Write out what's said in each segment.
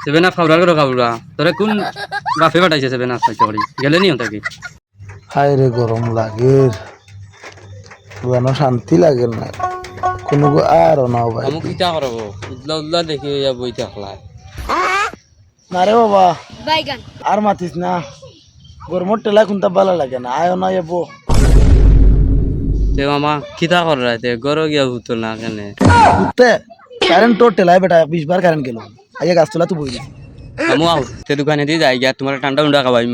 seven up Khabra করে খাবরা তোরে কোন বাপে পাঠাইছে সেভেন আপ খাইতে পারি গেলে নি তাকে হায় রে গরম লাগে যেন শান্তি লাগে না কোনো আর না ভাই আমি কিটা করব উদলা উদলা দেখি বই থাকলাই না রে বাবা বাইগান আর মাতিস না গরমর টেলা কোনটা ভালো লাগে না আয় না এবো তে মামা কিটা কর রাতে গরো গিয়া ভূতল না কেনে উঠতে কারেন্ট তোর টেলায় বেটা 20 বার কারেন্ট গেল আগে গাছ তোলা তো বই দিছি আমি আও তে দোকানে দিয়ে যাই গিয়া তোমার ঠান্ডা উন্ডা খাবাইম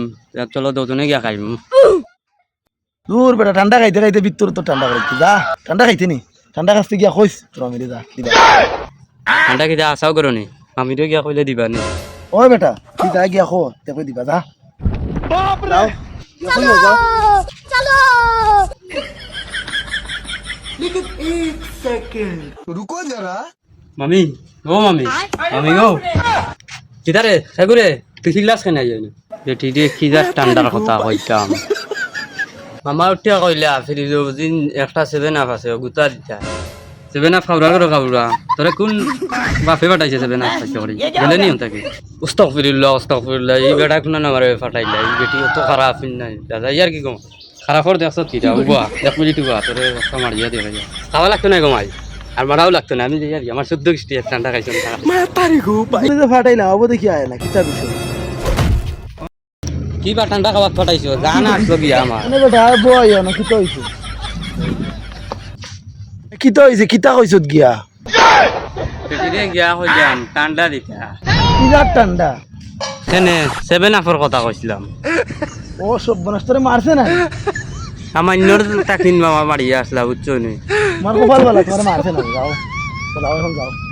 চলো দুজনে গিয়া খাইম দূর বেটা ঠান্ডা খাইতে খাইতে ভিতর তো ঠান্ডা খাইতে যা ঠান্ডা খাইতে নি ঠান্ডা কাছতে গিয়া কইস তোর আমি যা দিবা ঠান্ডা কিটা আশাও করো নি আমি তো গিয়া কইলে দিবা নি ওই বেটা তুই যা গিয়া খো তে কই দিবা যা বাপ রে যাও চলো মামি ও মামি মামি গো কিটা রে সেগুরে তুই গ্লাস কেন যাই না বেটি দিয়ে কি যা ঠান্ডার কথা কইতাম মামা উঠিয়া কইলা ফ্রিজ দিন একটা সেভেন আপ আছে গুতা দিতা সেভেন আপ খাবরা করে খাবরা তোরে কোন বাপে পাঠাইছে সেভেন আপ খাইতে পারি গেলে নি তাকে উস্তাগফিরুল্লাহ এই বেটা কোন না মারে ফাটাইলা এই বেটি অত খারাপ নাই দাদা ইয়ার কি কম খারাপ করে দেখছ কি দাও বুয়া এক মিনিট বুয়া তোরে একটা মারিয়া দিয়ে যা খাওয়া লাগতো না গমাই আর মারাও লাগতো না আমি যে ইয়ার আমার 14 কিস্তি ঠান্ডা খাইছো মা তারি গো ভাই ফাটাইলা হবো দেখি আয় না কিতা বিষয় কি বা ঠান্ডা খাবার ফাটাইছো জানা আসলো গিয়া আমার এনে বেটা বয় না কিতা হইছে কিতা কইছত গিয়া পেটিরে গিয়া হইলাম ঠান্ডা দিতা কিরা ঠান্ডা কেনে সেভেন আপর কথা কইছিলাম ও সব বনস্তরে মারছে না সামান্যর তাকিন মামা মারিয়া আসলা বুঝছো নি মার কপাল ভালো তোমার মারছে না যাও যাও এখন যাও